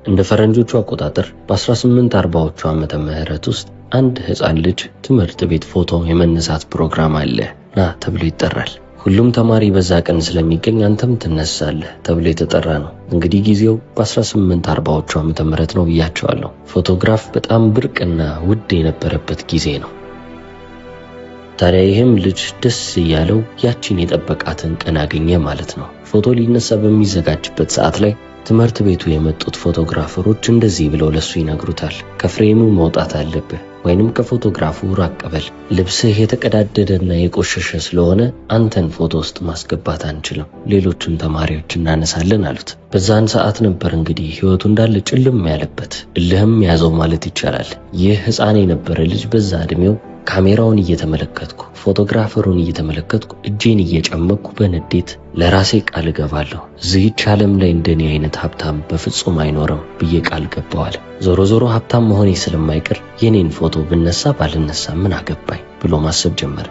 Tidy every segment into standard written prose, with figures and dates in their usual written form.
እንደ ፈረንጆቹ አቆጣጠር በ1840ዎቹ ዓመተ ምህረት ውስጥ አንድ ህፃን ልጅ ትምህርት ቤት ፎቶ የመነሳት ፕሮግራም አለ ና ተብሎ ይጠራል። ሁሉም ተማሪ በዛ ቀን ስለሚገኝ አንተም ትነሳለህ ተብሎ የተጠራ ነው። እንግዲህ ጊዜው በ1840ዎቹ ዓመተ ምህረት ነው ብያቸዋለሁ። ፎቶግራፍ በጣም ብርቅና ውድ የነበረበት ጊዜ ነው። ታዲያ ይህም ልጅ ደስ እያለው ያቺን የጠበቃትን ቀን አገኘ ማለት ነው። ፎቶ ሊነሳ በሚዘጋጅበት ሰዓት ላይ ትምህርት ቤቱ የመጡት ፎቶግራፈሮች እንደዚህ ብለው ለሱ ይነግሩታል። ከፍሬሙ መውጣት አለብህ ወይንም ከፎቶግራፉ ራቅ በል። ልብስህ የተቀዳደደና የቆሸሸ ስለሆነ አንተን ፎቶ ውስጥ ማስገባት አንችልም፣ ሌሎችን ተማሪዎች እናነሳለን አሉት። በዛን ሰዓት ነበር እንግዲህ ህይወቱ እንዳለ ጭልም ያለበት፣ እልህም ያዘው ማለት ይቻላል። ይህ ህፃን የነበረ ልጅ በዛ እድሜው ካሜራውን እየተመለከትኩ ፎቶግራፈሩን እየተመለከትኩ እጄን እየጨመቅኩ በንዴት ለራሴ ቃል ገባለሁ፣ እዚህች ዓለም ላይ እንደኔ አይነት ሀብታም በፍጹም አይኖርም ብዬ ቃል ገባዋል። ዞሮ ዞሮ ሀብታም መሆኔ ስለማይቀር የኔን ፎቶ ብነሳ ባልነሳ ምን አገባኝ ብሎ ማሰብ ጀመረ።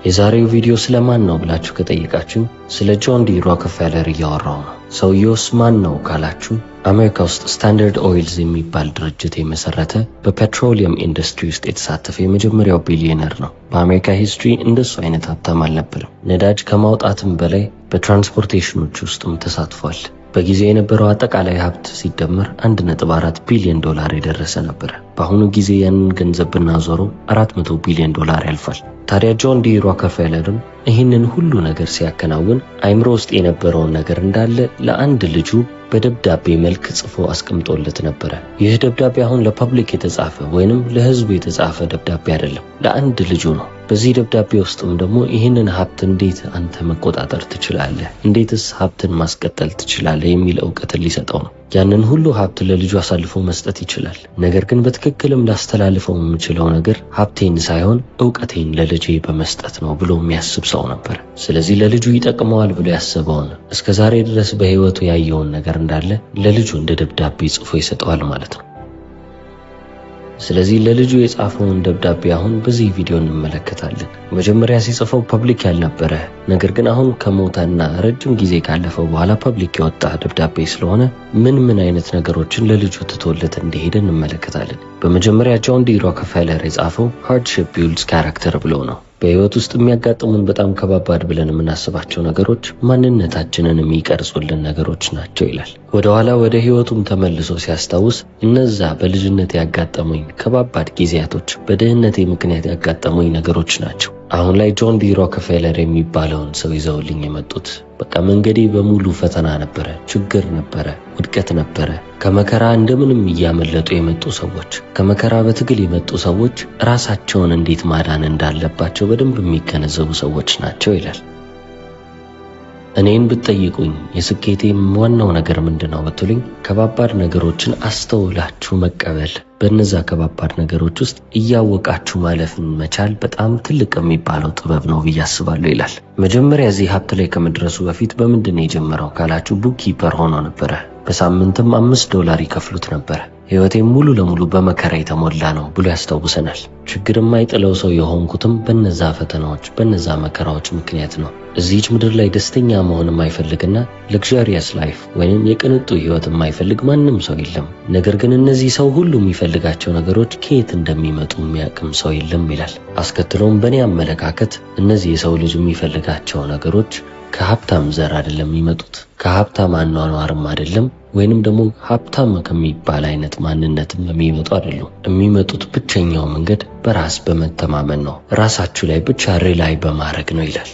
የዛሬው ቪዲዮ ስለማን ነው ብላችሁ ከጠየቃችሁ ስለ ጆን ዲ ሮክፌለር እያወራው ነው። ሰውየውስ ማን ነው ካላችሁ አሜሪካ ውስጥ ስታንዳርድ ኦይልስ የሚባል ድርጅት የመሰረተ በፔትሮሊየም ኢንዱስትሪ ውስጥ የተሳተፈ የመጀመሪያው ቢሊዮነር ነው። በአሜሪካ ሂስትሪ እንደሱ አይነት ሀብታም አልነበረም። ነዳጅ ከማውጣትም በላይ በትራንስፖርቴሽኖች ውስጥም ተሳትፏል። በጊዜው የነበረው አጠቃላይ ሀብት ሲደመር 1.4 ቢሊዮን ዶላር የደረሰ ነበር። በአሁኑ ጊዜ ያንን ገንዘብ ብናዞረው 400 ቢሊዮን ዶላር ያልፋል። ታዲያ ጆን ዲ ሮክፌለርም ይህንን ሁሉ ነገር ሲያከናውን አይምሮ ውስጥ የነበረውን ነገር እንዳለ ለአንድ ልጁ በደብዳቤ መልክ ጽፎ አስቀምጦለት ነበር። ይህ ደብዳቤ አሁን ለፐብሊክ የተጻፈ ወይንም ለህዝብ የተጻፈ ደብዳቤ አይደለም፣ ለአንድ ልጁ ነው። በዚህ ደብዳቤ ውስጥም ደግሞ ይህንን ሀብት እንዴት አንተ መቆጣጠር ትችላለህ፣ እንዴትስ ሀብትን ማስቀጠል ትችላለህ የሚል ዕውቀትን ሊሰጠው ነው። ያንን ሁሉ ሀብት ለልጁ አሳልፎ መስጠት ይችላል። ነገር ግን በትክክልም ላስተላልፈው የምችለው ነገር ሀብቴን ሳይሆን ዕውቀቴን ለልጄ በመስጠት ነው ብሎ የሚያስብ ሰው ነበር። ስለዚህ ለልጁ ይጠቅመዋል ብሎ ያሰበውን እስከዛሬ ድረስ በህይወቱ ያየውን ነገር እንዳለ ለልጁ እንደ ደብዳቤ ጽፎ ይሰጠዋል ማለት ነው። ስለዚህ ለልጁ የጻፈውን ደብዳቤ አሁን በዚህ ቪዲዮ እንመለከታለን። መጀመሪያ ሲጽፈው ፐብሊክ ያልነበረ ነገር ግን አሁን ከሞተና ረጅም ጊዜ ካለፈው በኋላ ፐብሊክ የወጣ ደብዳቤ ስለሆነ ምን አይነት ነገሮችን ለልጁ ትቶለት እንደሄደ እንመለከታለን። በመጀመሪያ ጆን ዲ ሮክፌለር የጻፈው ሃርድሺፕ ቢልድስ ካራክተር ብሎ ነው። በህይወት ውስጥ የሚያጋጥሙን በጣም ከባባድ ብለን የምናስባቸው ነገሮች ማንነታችንን የሚቀርጹልን ነገሮች ናቸው ይላል። ወደ ኋላ ወደ ህይወቱም ተመልሶ ሲያስታውስ እነዛ በልጅነት ያጋጠሙኝ ከባባድ ጊዜያቶች በድህነቴ ምክንያት ያጋጠሙኝ ነገሮች ናቸው። አሁን ላይ ጆን ዲ ሮክፌለር የሚባለውን ሰው ይዘውልኝ የመጡት በቃ መንገዴ በሙሉ ፈተና ነበረ፣ ችግር ነበረ፣ ውድቀት ነበረ። ከመከራ እንደምንም እያመለጡ የመጡ ሰዎች፣ ከመከራ በትግል የመጡ ሰዎች ራሳቸውን እንዴት ማዳን እንዳለባቸው በደንብ የሚገነዘቡ ሰዎች ናቸው ይላል። እኔን ብትጠይቁኝ የስኬቴ ዋናው ነገር ምንድነው ብትሉኝ ከባባድ ነገሮችን አስተውላችሁ መቀበል፣ በእነዛ ከባባድ ነገሮች ውስጥ እያወቃችሁ ማለፍን መቻል በጣም ትልቅ የሚባለው ጥበብ ነው ብዬ አስባለሁ ይላል። መጀመሪያ እዚህ ሀብት ላይ ከመድረሱ በፊት በምንድን ነው የጀመረው ካላችሁ ቡክ ኪፐር ሆኖ ነበረ። በሳምንትም $5 ይከፍሉት ነበር። ህይወቴም ሙሉ ለሙሉ በመከራ የተሞላ ነው ብሎ ያስታውሰናል። ችግር የማይጥለው ሰው የሆንኩትም በነዛ ፈተናዎች በነዛ መከራዎች ምክንያት ነው። እዚህች ምድር ላይ ደስተኛ መሆን የማይፈልግና ለግዠሪየስ ላይፍ ወይንም የቅንጡ ህይወት የማይፈልግ ማንም ሰው የለም። ነገር ግን እነዚህ ሰው ሁሉ የሚፈልጋቸው ነገሮች ከየት እንደሚመጡ የሚያውቅም ሰው የለም ይላል። አስከትሎም በእኔ አመለካከት እነዚህ የሰው ልጅ የሚፈልጋቸው ነገሮች ከሀብታም ዘር አይደለም የሚመጡት፣ ከሀብታም አኗኗርም አይደለም፣ ወይንም ደግሞ ሀብታም ከሚባል አይነት ማንነትም የሚመጡ አይደሉም። የሚመጡት ብቸኛው መንገድ በራስ በመተማመን ነው፣ ራሳችሁ ላይ ብቻ ሪላይ በማድረግ ነው ይላል።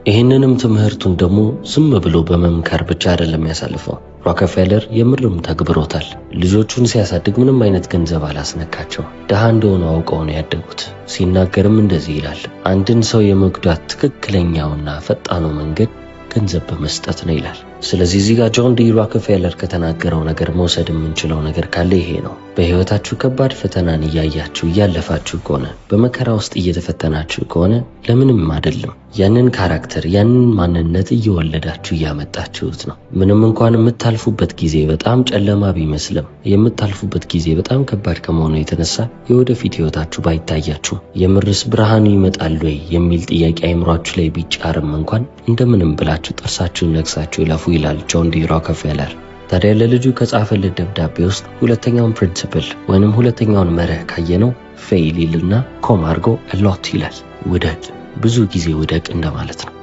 ይህንንም ትምህርቱን ደግሞ ዝም ብሎ በመምከር ብቻ አይደለም ያሳልፈው። ሮክፌለር የምርም ተግብሮታል። ልጆቹን ሲያሳድግ ምንም አይነት ገንዘብ አላስነካቸው። ድሃ እንደሆኑ አውቀው ነው ያደጉት። ሲናገርም እንደዚህ ይላል፣ አንድን ሰው የመጉዳት ትክክለኛውና ፈጣኑ መንገድ ገንዘብ በመስጠት ነው ይላል። ስለዚህ እዚህ ጋር ጆን ዲ ሮክፌለር ከተናገረው ነገር መውሰድ የምንችለው ነገር ካለ ይሄ ነው። በህይወታችሁ ከባድ ፈተናን እያያችሁ እያለፋችሁ ከሆነ በመከራ ውስጥ እየተፈተናችሁ ከሆነ ለምንም አይደለም ያንን ካራክተር ያንን ማንነት እየወለዳችሁ እያመጣችሁት ነው። ምንም እንኳን የምታልፉበት ጊዜ በጣም ጨለማ ቢመስልም የምታልፉበት ጊዜ በጣም ከባድ ከመሆኑ የተነሳ የወደፊት ህይወታችሁ ባይታያችሁ የምርስ ብርሃኑ ይመጣል ወይ የሚል ጥያቄ አይምሯችሁ ላይ ቢጫርም እንኳን እንደምንም ብላችሁ ጥርሳችሁን ነክሳችሁ ይላፉ ይላል ጆን ዲ ሮከፌለር። ታዲያ ለልጁ ከጻፈለት ደብዳቤ ውስጥ ሁለተኛውን ፕሪንሲፕል ወይንም ሁለተኛውን መርህ ካየነው ፌይል ይልና ኮም አድርጎ ሎት ይላል። ውደቅ፣ ብዙ ጊዜ ውደቅ እንደማለት ነው።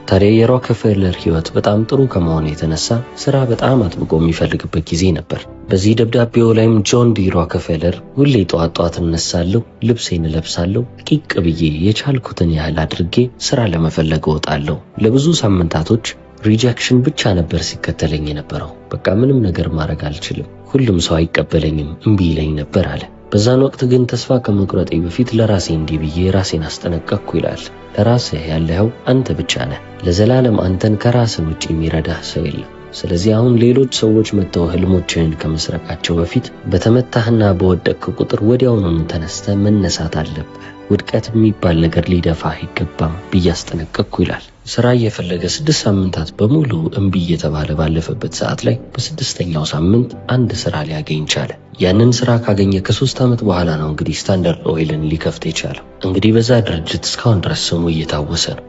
ታዲያ የሮከፌለር ህይወት በጣም ጥሩ ከመሆኑ የተነሳ ስራ በጣም አጥብቆ የሚፈልግበት ጊዜ ነበር። በዚህ ደብዳቤው ላይም ጆን ዲ ሮከፌለር ሁሌ ጠዋት እነሳለሁ፣ ልብሴን እለብሳለሁ፣ ቂቅ ብዬ የቻልኩትን ያህል አድርጌ ስራ ለመፈለግ እወጣለሁ። ለብዙ ሳምንታቶች ሪጀክሽን ብቻ ነበር ሲከተለኝ የነበረው። በቃ ምንም ነገር ማድረግ አልችልም፣ ሁሉም ሰው አይቀበለኝም፣ እምቢ ይለኝ ነበር አለ። በዛን ወቅት ግን ተስፋ ከመቁረጤ በፊት ለራሴ እንዲህ ብዬ ራሴን አስጠነቀቅኩ ይላል። ለራስህ ያለኸው አንተ ብቻ ነህ። ለዘላለም አንተን ከራስህ ውጪ የሚረዳህ ሰው የለም። ስለዚህ አሁን ሌሎች ሰዎች መጥተው ህልሞችህን ከመስረቃቸው በፊት በተመታህና በወደቅክ ቁጥር ወዲያውኑ ተነስተህ መነሳት አለብህ። ውድቀት የሚባል ነገር ሊደፋህ አይገባም ብዬ አስጠነቀቅኩ ይላል። ስራ እየፈለገ 6 ሳምንታት በሙሉ እምቢ እየተባለ ባለፈበት ሰዓት ላይ በ6ኛው ሳምንት አንድ ስራ ሊያገኝ ቻለ። ያንን ስራ ካገኘ ከ3 ዓመት በኋላ ነው እንግዲህ ስታንዳርድ ኦይልን ሊከፍት የቻለው። እንግዲህ በዛ ድርጅት እስካሁን ድረስ ስሙ እየታወሰ ነው።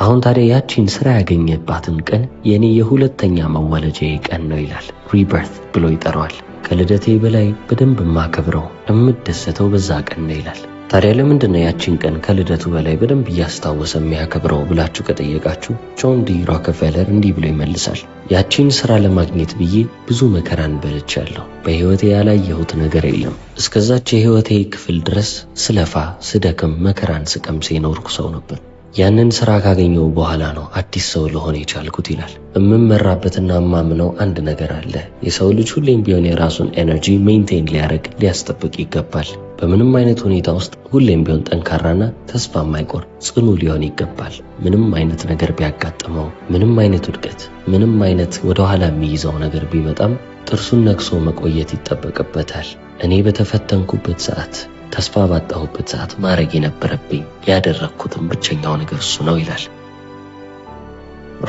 አሁን ታዲያ ያቺን ስራ ያገኘባትን ቀን የኔ የሁለተኛ መወለጃዬ ቀን ነው ይላል። ሪበርት ብሎ ይጠራዋል። ከልደቴ በላይ በደንብ ማከብረው የምደሰተው በዛ ቀን ነው ይላል። ታዲያ ለምንድን ነው ያቺን ቀን ከልደቱ በላይ በደንብ እያስታወሰ የሚያከብረው ብላችሁ ከጠየቃችሁ ጆን ዲ ሮከፌለር እንዲህ ብሎ ይመልሳል። ያቺን ስራ ለማግኘት ብዬ ብዙ መከራን በልቻለሁ። በህይወቴ ያላየሁት ነገር የለም። እስከዛች የህይወቴ ክፍል ድረስ ስለፋ፣ ስደክም፣ መከራን ስቀምስ የኖርኩ ሰው ነበር። ያንን ስራ ካገኘው በኋላ ነው አዲስ ሰው ለሆነ የቻልኩት ይላል። እምመራበትና ማምነው አንድ ነገር አለ። የሰው ልጅ ሁሌም ቢሆን የራሱን ኤነርጂ ሜንቴን ሊያጠብቅ ይገባል። በምንም አይነት ሁኔታ ውስጥ ሁሌም ቢሆን ጠንካራና ተስፋ የማይቆርጥ ጽኑ ሊሆን ይገባል። ምንም አይነት ነገር ቢያጋጥመው፣ ምንም አይነት ውድቀት፣ ምንም አይነት ወደኋላ የሚይዘው ነገር ቢመጣም ጥርሱን ነክሶ መቆየት ይጠበቅበታል። እኔ በተፈተንኩበት ሰዓት፣ ተስፋ ባጣሁበት ሰዓት ማድረግ የነበረብኝ ያደረኩትን ብቸኛው ነገር እሱ ነው ይላል።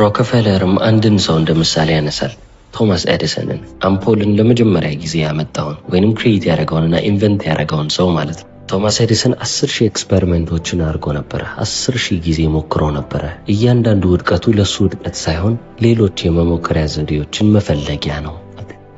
ሮከፌለርም አንድን ሰው እንደ ምሳሌ ያነሳል። ቶማስ ኤዲሰንን፣ አምፖልን ለመጀመሪያ ጊዜ ያመጣውን ወይንም ክሬት ያደረገውንና ኢንቨንት ያደረገውን ሰው ማለት ነው። ቶማስ ኤዲሰን 10,000 ኤክስፐሪመንቶችን አድርጎ ነበረ። 10,000 ጊዜ ሞክሮ ነበረ። እያንዳንዱ ውድቀቱ ለሱ ውድቀት ሳይሆን ሌሎች የመሞከሪያ ዘዴዎችን መፈለጊያ ነው።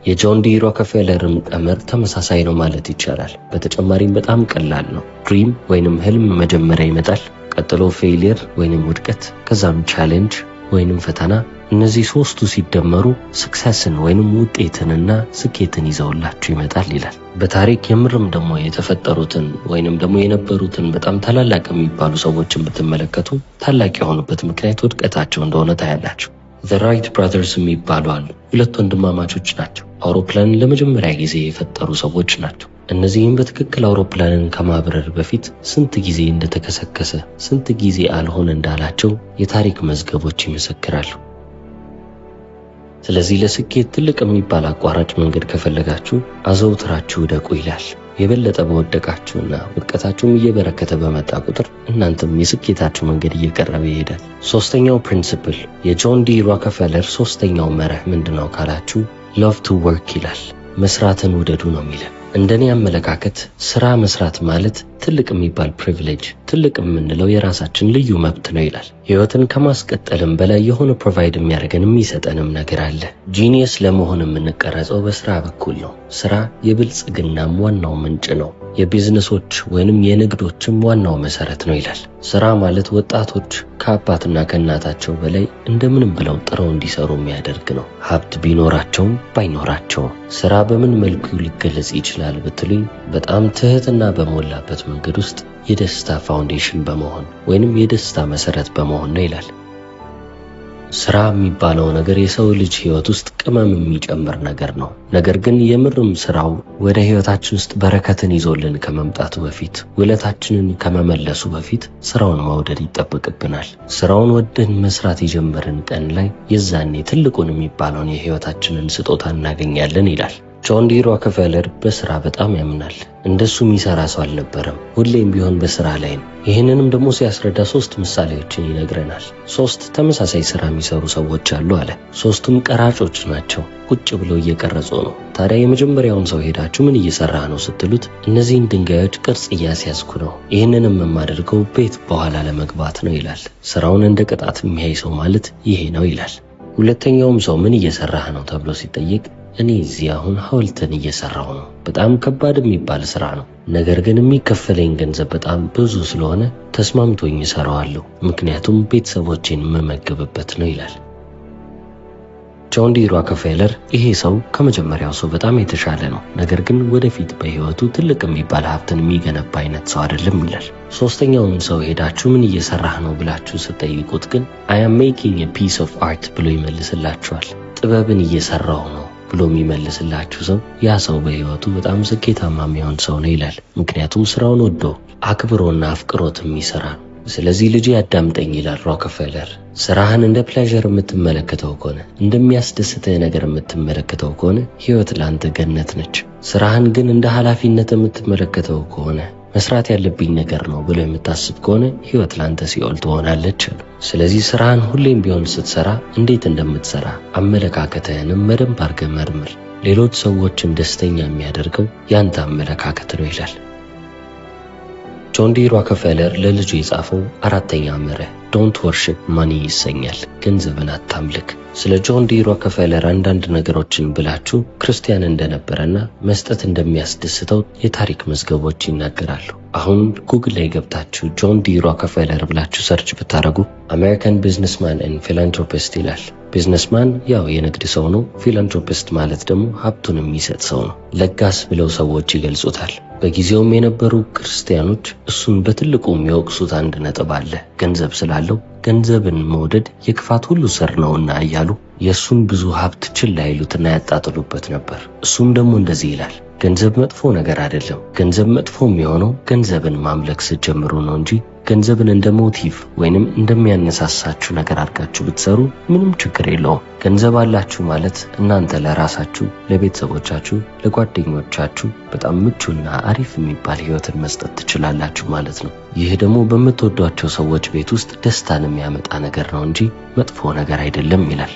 የጆን ዲ ሮከፌለርም ቀመር ተመሳሳይ ነው ማለት ይቻላል። በተጨማሪም በጣም ቀላል ነው። ድሪም ወይንም ህልም መጀመሪያ ይመጣል፣ ቀጥሎ ፌሊየር ወይንም ውድቀት፣ ከዛም ቻሌንጅ ወይንም ፈተና። እነዚህ ሶስቱ ሲደመሩ ስክሰስን ወይንም ውጤትንና ስኬትን ይዘውላችሁ ይመጣል ይላል። በታሪክ የምርም ደግሞ የተፈጠሩትን ወይንም ደግሞ የነበሩትን በጣም ታላላቅ የሚባሉ ሰዎችን ብትመለከቱ ታላቅ የሆኑበት ምክንያት ውድቀታቸው እንደሆነ ታያላችሁ። ዘ ራይት ብራዘርስ የሚባሉ አሉ። 2 ወንድማማቾች ናቸው። አውሮፕላንን ለመጀመሪያ ጊዜ የፈጠሩ ሰዎች ናቸው። እነዚህም በትክክል አውሮፕላንን ከማብረር በፊት ስንት ጊዜ እንደተከሰከሰ፣ ስንት ጊዜ አልሆን እንዳላቸው የታሪክ መዝገቦች ይመሰክራሉ። ስለዚህ ለስኬት ትልቅ የሚባል አቋራጭ መንገድ ከፈለጋችሁ አዘውትራችሁ ውደቁ ይላል። የበለጠ በወደቃችሁና ውድቀታችሁም እየበረከተ በመጣ ቁጥር እናንተም የስኬታችሁ መንገድ እየቀረበ ይሄዳል። 3ኛው ፕሪንሲፕል የጆን ዲ ሮከፌለር 3ኛው መርህ ምንድነው ካላችሁ ሎቭ ቱ ወርክ ይላል። መስራትን ውደዱ ነው የሚለው። እንደኔ አመለካከት ስራ መስራት ማለት ትልቅ የሚባል ፕሪቪሌጅ፣ ትልቅ የምንለው የራሳችን ልዩ መብት ነው ይላል። ህይወትን ከማስቀጠልም በላይ የሆነ ፕሮቫይድ የሚያደርገን የሚሰጠንም ነገር አለ። ጂኒየስ ለመሆን የምንቀረጸው በስራ በኩል ነው። ስራ የብልጽግናም ዋናው ምንጭ ነው። የቢዝነሶች ወይንም የንግዶችም ዋናው መሰረት ነው ይላል። ስራ ማለት ወጣቶች ከአባትና ከእናታቸው በላይ እንደምንም ብለው ጥረው እንዲሰሩ የሚያደርግ ነው። ሀብት ቢኖራቸውም ባይኖራቸውም ስራ በምን መልኩ ሊገለጽ ይችላል ብትሉኝ በጣም ትህትና በሞላበት መንገድ ውስጥ የደስታ ፋውንዴሽን በመሆን ወይንም የደስታ መሰረት በመሆን ነው ይላል። ስራ የሚባለው ነገር የሰው ልጅ ህይወት ውስጥ ቅመም የሚጨምር ነገር ነው። ነገር ግን የምርም ስራው ወደ ህይወታችን ውስጥ በረከትን ይዞልን ከመምጣቱ በፊት፣ ውለታችንን ከመመለሱ በፊት ስራውን መውደድ ይጠበቅብናል። ስራውን ወደን መስራት የጀመርን ቀን ላይ የዛኔ ትልቁን የሚባለውን የህይወታችንን ስጦታ እናገኛለን ይላል። ጆን ዲ ሮከፌለር በስራ በጣም ያምናል። እንደሱ የሚሰራ ሰው አልነበረም። ሁሌም ቢሆን በስራ ላይ ነው። ይህንንም ደግሞ ሲያስረዳ 3 ምሳሌዎችን ይነግረናል። 3 ተመሳሳይ ስራ የሚሰሩ ሰዎች አሉ አለ። 3ቱም ቀራጮች ናቸው። ቁጭ ብለው እየቀረጹ ነው። ታዲያ የመጀመሪያውን ሰው ሄዳችሁ ምን እየሰራህ ነው ስትሉት እነዚህን ድንጋዮች ቅርጽ እያስያዝኩ ነው፣ ይህንንም የማደርገው ቤት በኋላ ለመግባት ነው ይላል። ስራውን እንደ ቅጣት የሚያይ ሰው ማለት ይሄ ነው ይላል። ሁለተኛውም ሰው ምን እየሰራህ ነው ተብሎ ሲጠየቅ እኔ እዚህ አሁን ሐውልትን እየሰራሁ ነው፣ በጣም ከባድ የሚባል ስራ ነው፣ ነገር ግን የሚከፈለኝ ገንዘብ በጣም ብዙ ስለሆነ ተስማምቶኝ እሰራዋለሁ፣ ምክንያቱም ቤተሰቦቼን የምመገብበት ነው ይላል። ጆን ዲ ሮከፌለር ይሄ ሰው ከመጀመሪያው ሰው በጣም የተሻለ ነው፣ ነገር ግን ወደፊት በህይወቱ ትልቅ የሚባል ሀብትን የሚገነባ አይነት ሰው አይደለም ይላል። ሶስተኛውን ሰው ሄዳችሁ ምን እየሰራህ ነው ብላችሁ ስትጠይቁት ግን I am making a piece of art ብሎ ይመልስላችኋል። ጥበብን እየሰራሁ ነው ብሎ የሚመልስላችሁ ሰው ያ ሰው በህይወቱ በጣም ስኬታማ የሚሆን ሰው ነው ይላል። ምክንያቱም ስራውን ወዶ አክብሮና አፍቅሮት የሚሰራ ነው። ስለዚህ ልጅ ያዳምጠኝ ይላል ሮከፌለር። ስራህን እንደ ፕሌዠር የምትመለከተው ከሆነ እንደሚያስደስትህ ነገር የምትመለከተው ከሆነ ህይወት ላንተ ገነት ነች። ስራህን ግን እንደ ኃላፊነት የምትመለከተው ከሆነ መስራት ያለብኝ ነገር ነው ብሎ የምታስብ ከሆነ ህይወት ላንተ ሲኦል ትሆናለች። ስለዚህ ስራህን ሁሌም ቢሆን ስትሰራ እንዴት እንደምትሰራ አመለካከትህንም በደንብ አድርገህ መርምር። ሌሎች ሰዎችን ደስተኛ የሚያደርገው ያንተ አመለካከት ነው ይላል። ጆን ዲ ሮከፌለር ለልጁ የጻፈው አራተኛ መርህ ዶንት ወርሺፕ ማኒ ይሰኛል። ገንዘብን አታምልክ። ስለ ጆን ዲ ሮከፌለር አንዳንድ ነገሮችን ብላችሁ ክርስቲያን እንደነበረና መስጠት እንደሚያስደስተው የታሪክ መዝገቦች ይናገራሉ። አሁን ጉግል ላይ ገብታችሁ ጆን ዲ ሮከፌለር ብላችሁ ሰርች ብታረጉ አሜሪካን ቢዝነስማን ኤንድ ፊላንትሮፒስት ይላል። ቢዝነስማን ያው የንግድ ሰው ነው። ፊላንትሮፒስት ማለት ደግሞ ሀብቱን የሚሰጥ ሰው ነው። ለጋስ ብለው ሰዎች ይገልጹታል። በጊዜውም የነበሩ ክርስቲያኖች እሱን በትልቁ የሚወቅሱት አንድ ነጥብ አለ። ገንዘብ ስላለው ገንዘብን መውደድ የክፋት ሁሉ ስር ነውና እያሉ የእሱን ብዙ ሀብት ችላ ይሉትና ያጣጥሉበት ነበር። እሱም ደግሞ እንደዚህ ይላል፣ ገንዘብ መጥፎ ነገር አይደለም። ገንዘብ መጥፎ የሚሆነው ገንዘብን ማምለክ ስትጀምሩ ነው እንጂ ገንዘብን እንደ ሞቲቭ ወይንም እንደሚያነሳሳችሁ ነገር አድርጋችሁ ብትሰሩ ምንም ችግር የለውም። ገንዘብ አላችሁ ማለት እናንተ ለራሳችሁ፣ ለቤተሰቦቻችሁ፣ ለጓደኞቻችሁ በጣም ምቹና አሪፍ የሚባል ህይወትን መስጠት ትችላላችሁ ማለት ነው። ይህ ደግሞ በምትወዷቸው ሰዎች ቤት ውስጥ ደስታን የሚያመጣ ነገር ነው እንጂ መጥፎ ነገር አይደለም ይላል።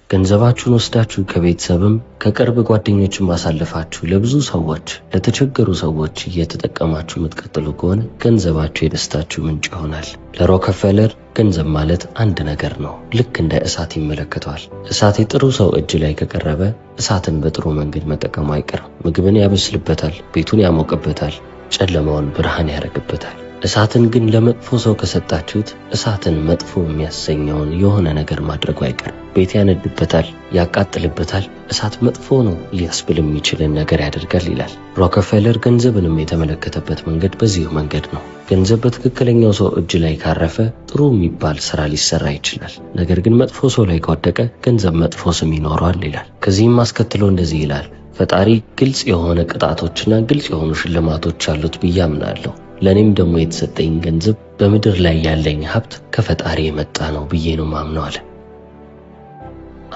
ገንዘባችሁን ወስዳችሁ ከቤተሰብም ከቅርብ ጓደኞችም ማሳለፋችሁ ለብዙ ሰዎች ለተቸገሩ ሰዎች እየተጠቀማችሁ የምትቀጥሉ ከሆነ ገንዘባችሁ የደስታችሁ ምንጭ ይሆናል። ለሮከፌለር ገንዘብ ማለት አንድ ነገር ነው። ልክ እንደ እሳት ይመለከተዋል። እሳት የጥሩ ሰው እጅ ላይ ከቀረበ እሳትን በጥሩ መንገድ መጠቀሙ አይቀርም። ምግብን ያበስልበታል፣ ቤቱን ያሞቅበታል፣ ጨለማውን ብርሃን ያደርግበታል። እሳትን ግን ለመጥፎ ሰው ከሰጣችሁት እሳትን መጥፎ የሚያሰኘውን የሆነ ነገር ማድረጉ አይቀርም። ቤት ያነድበታል፣ ያቃጥልበታል። እሳት መጥፎ ነው ሊያስብል የሚችልን ነገር ያደርጋል ይላል። ሮከፌለር ገንዘብንም የተመለከተበት መንገድ በዚሁ መንገድ ነው። ገንዘብ በትክክለኛው ሰው እጅ ላይ ካረፈ ጥሩ የሚባል ስራ ሊሰራ ይችላል። ነገር ግን መጥፎ ሰው ላይ ከወደቀ ገንዘብ መጥፎ ስም ይኖረዋል ይላል። ከዚህም አስከትሎ እንደዚህ ይላል፣ ፈጣሪ ግልጽ የሆነ ቅጣቶችና ግልጽ የሆኑ ሽልማቶች አሉት ብዬ አምናለሁ። ለኔም ደግሞ የተሰጠኝ ገንዘብ በምድር ላይ ያለኝ ሀብት ከፈጣሪ የመጣ ነው ብዬ ነው ማምነው አለ።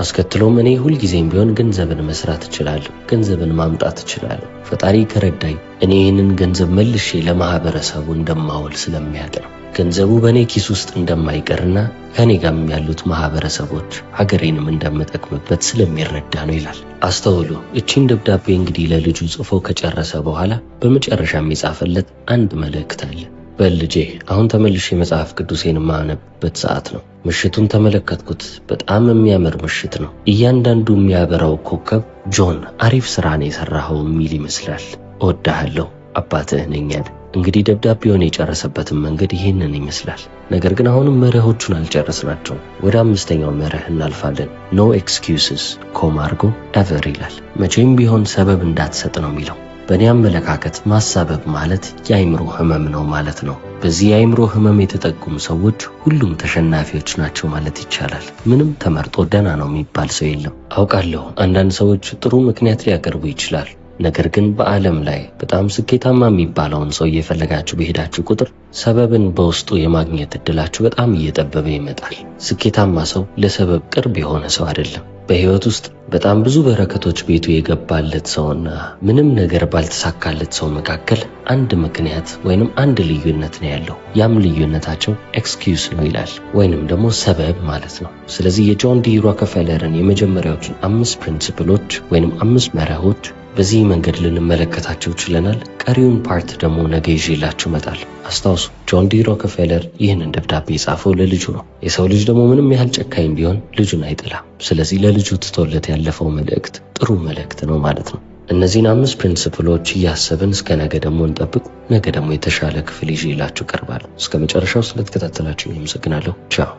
አስከትሎም እኔ ሁልጊዜም ቢሆን ገንዘብን መስራት እችላለሁ፣ ገንዘብን ማምጣት እችላለሁ። ፈጣሪ ከረዳኝ እኔ ይህንን ገንዘብ መልሼ ለማህበረሰቡ እንደማውል ስለሚያውቅ ነው። ገንዘቡ በእኔ ኪስ ውስጥ እንደማይቀርና ከኔ ጋርም ያሉት ማህበረሰቦች ሀገሬንም እንደምጠቅምበት ስለሚረዳ ነው ይላል። አስተውሉ። እቺን ደብዳቤ እንግዲህ ለልጁ ጽፎ ከጨረሰ በኋላ በመጨረሻም የጻፈለት አንድ መልእክት አለ። በልጄ አሁን ተመልሼ መጽሐፍ ቅዱሴን ማነብበት ሰዓት ነው። ምሽቱን ተመለከትኩት። በጣም የሚያምር ምሽት ነው። እያንዳንዱ የሚያበራው ኮከብ ጆን አሪፍ ስራን የሰራኸው የሚል ይመስላል። እወድሃለሁ፣ አባትህ ነኝ አለ። እንግዲህ ደብዳቤውን የጨረሰበትን መንገድ ይሄንን ይመስላል። ነገር ግን አሁንም መርሆቹን አልጨረስናቸውም። ወደ አምስተኛው መርህ እናልፋለን። ኖ ኤክስኪውስስ ኮማርጎ ኤቨር ይላል። መቼም ቢሆን ሰበብ እንዳትሰጥ ነው የሚለው። በእኔ አመለካከት ማሳበብ ማለት የአይምሮ ህመም ነው ማለት ነው። በዚህ የአይምሮ ህመም የተጠቁም ሰዎች ሁሉም ተሸናፊዎች ናቸው ማለት ይቻላል። ምንም ተመርጦ ደህና ነው የሚባል ሰው የለም። አውቃለሁ አንዳንድ ሰዎች ጥሩ ምክንያት ሊያቀርቡ ይችላል። ነገር ግን በዓለም ላይ በጣም ስኬታማ የሚባለውን ሰው እየፈለጋችሁ በሄዳችሁ ቁጥር ሰበብን በውስጡ የማግኘት እድላችሁ በጣም እየጠበበ ይመጣል። ስኬታማ ሰው ለሰበብ ቅርብ የሆነ ሰው አይደለም። በህይወት ውስጥ በጣም ብዙ በረከቶች ቤቱ የገባለት ሰውና ምንም ነገር ባልተሳካለት ሰው መካከል አንድ ምክንያት ወይንም አንድ ልዩነት ነው ያለው። ያም ልዩነታቸው ኤክስኪውዝ ነው ይላል፣ ወይንም ደግሞ ሰበብ ማለት ነው። ስለዚህ የጆን ዲ ሮከፌለርን የመጀመሪያዎቹን 5 ፕሪንሲፕሎች ወይንም 5 መርሆች በዚህ መንገድ ልንመለከታቸው ችለናል። ቀሪውን ፓርት ደግሞ ነገ ይዤላችሁ እመጣለሁ። አስታውሱ፣ ጆን ዲ ሮከፌለር ይህንን ደብዳቤ የጻፈው ለልጁ ነው። የሰው ልጅ ደግሞ ምንም ያህል ጨካኝ ቢሆን ልጁን አይጥላም። ስለዚህ ለልጁ ትቶለት ያለፈው መልእክት ጥሩ መልእክት ነው ማለት ነው። እነዚህን 5 ፕሪንሲፕሎች እያሰብን እስከ ነገ ደግሞ እንጠብቅ። ነገ ደግሞ የተሻለ ክፍል ይዤላችሁ እቀርባለሁ። እስከ መጨረሻው ስለተከታተላችሁ አመሰግናለሁ። ቻው።